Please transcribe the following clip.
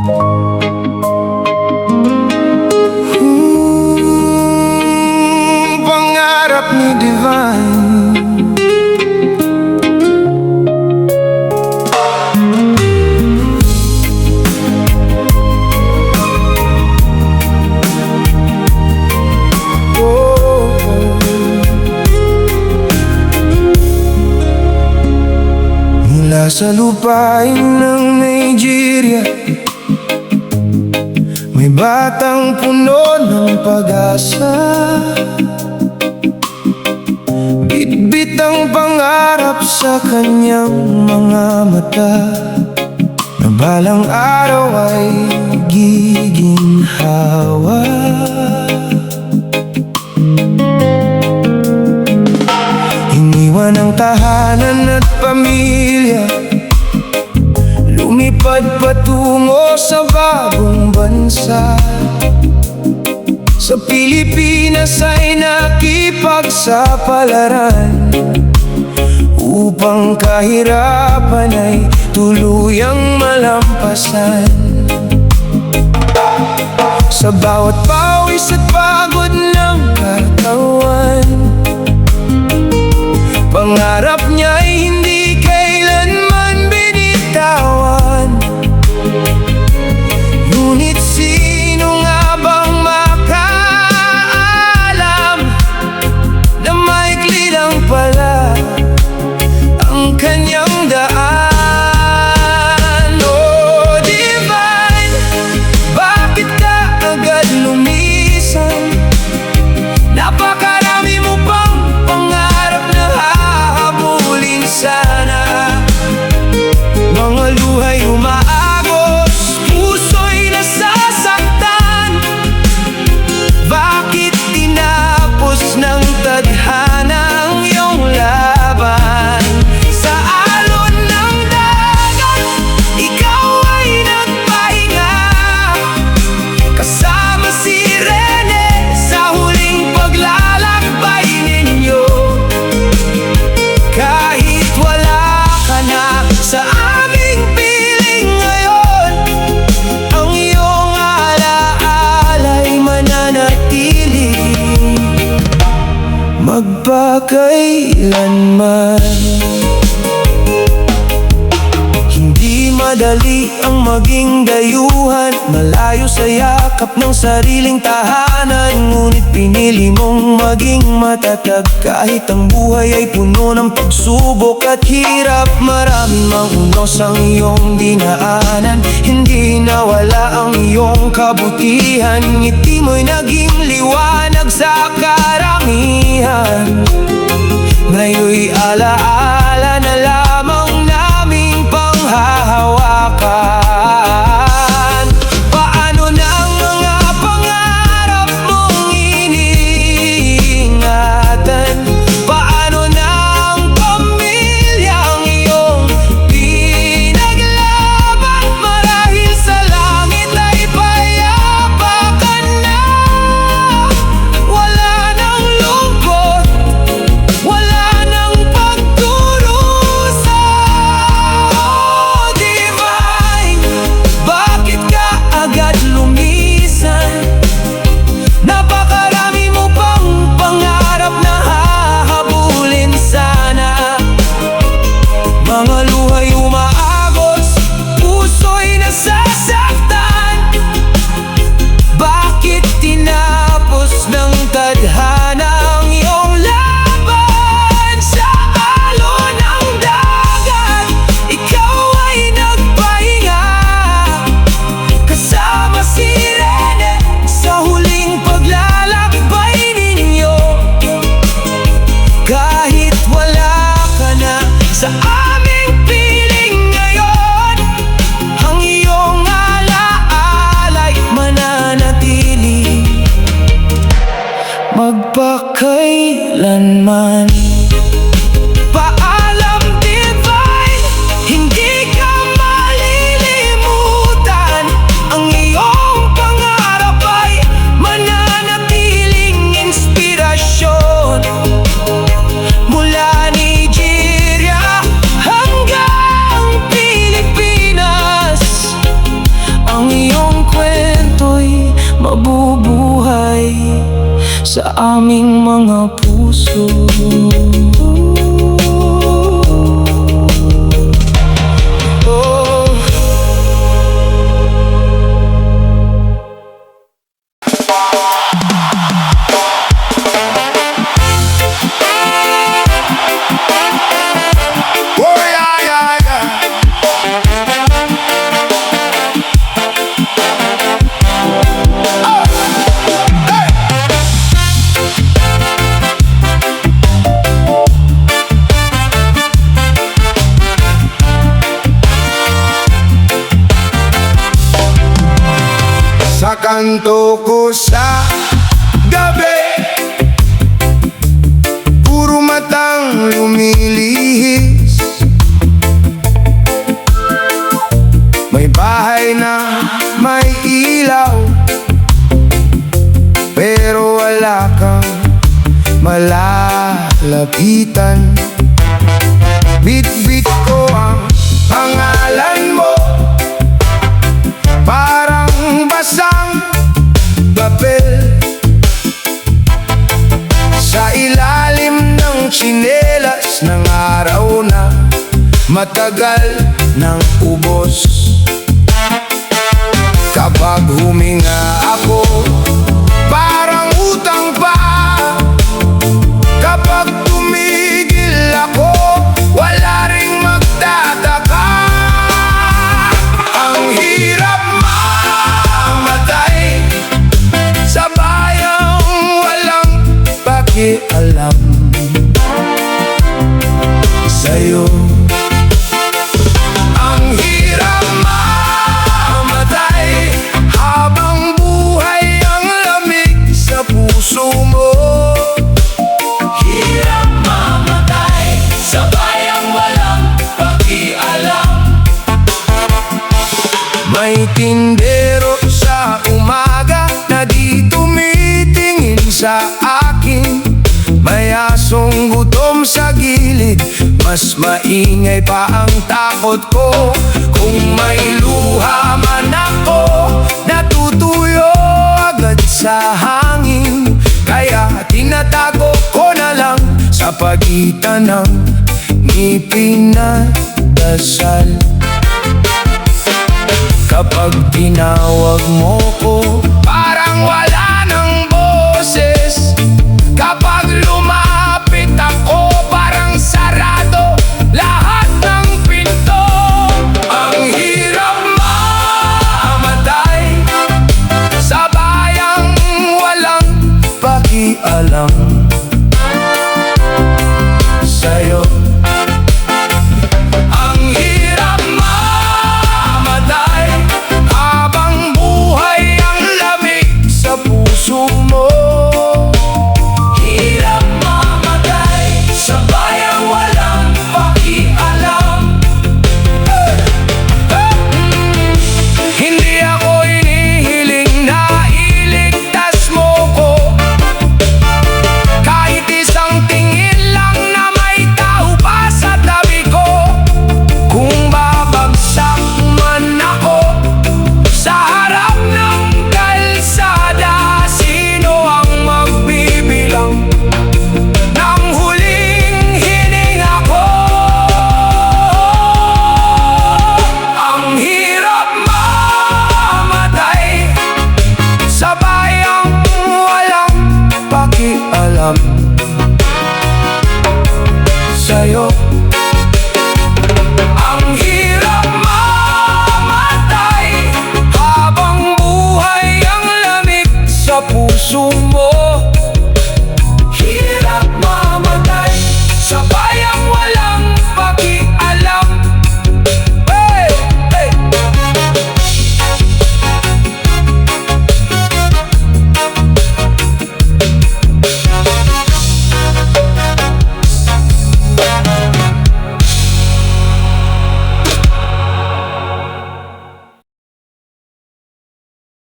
Pangarap ni Divine. Mula sa lupain ng Nigeria, may batang puno ng pag-asa. Bitbit ang pangarap sa kanyang mga mata, na balang araw ay giginhawa. Iniwan ang tahanan at pamilya, lumipad patungo sa bagong bansa. Sa Pilipinas ay nakipagsapalaran, upang kahirapan ay tuluyang malampasan. Sa bawat pawis at pagod ng katawan, pangarap niya ay hindi kailanman binitawan. Ngunit sino nga bang makaalam na maikli lang pala ang kanyang daan? Oh Divine, bakit ka agad lumisan? Napakarami mo pang pangarap na hahabulin sana. Mga luhay umaagos, puso'y nasasaktan. Bakit tinapos ng tadhana ang iyong laban? Sa alon ng dagat, ikaw ay nagpahinga, kasama si Rene sa huling paglalakbay ninyo. Kahit wala ka na sa aming piling ngayon, ang iyong alaala'y mananatili magpakailanman. Hindi madali ang maging dayuhan, malayo sa yakap ng sariling tahanan. Ngunit pinili mong maging matatag, kahit ang buhay ay puno ng pagsubok at hirap. Maraming mangunos ang iyong dinaanan, hindi nawala ang iyong kabutihan. Ngiti mo'y naging liwanag sa karamihan. Ngayon'y alaala na lamang naming panghahawakan. Paano na ang mga pangarap mong iniingatan? Paano na ang pamilyang iyong pinaglaban? Marahil sa langit ay payapa ka na. Wala nang lungkot, wala nang pagdurusa. aming mga puso. Sa kanto ko sa gabi, puro matang lumilihis. May bahay na may ilaw, pero wala kang malalapitan. Bit-bit ko ang pangalan mo, parang basang papel. Sa ilalim ng tsinelas ng araw na matagal nang ubos. Kapag huminga ako, parang utang pa. Kapag tumigil ako, wala ring magtataka. Ang hirap mamatay sa bayang walang pakialam sa'yo. Ang hirap mamatay habang buhay ang lamig sa puso mo. Hirap mamatay sa bayang walang pakialam. May tindero sa umaga na di tumitingin sa akin. May asong gutom sa gilid, mas maingay pa ang takot ko. Kung may luha man ako, natutuyo agad sa hangin. Kaya tinatago ko na lang sa pagitan ng ngipin at dasal. Kapag tinawag mo ko, parang wala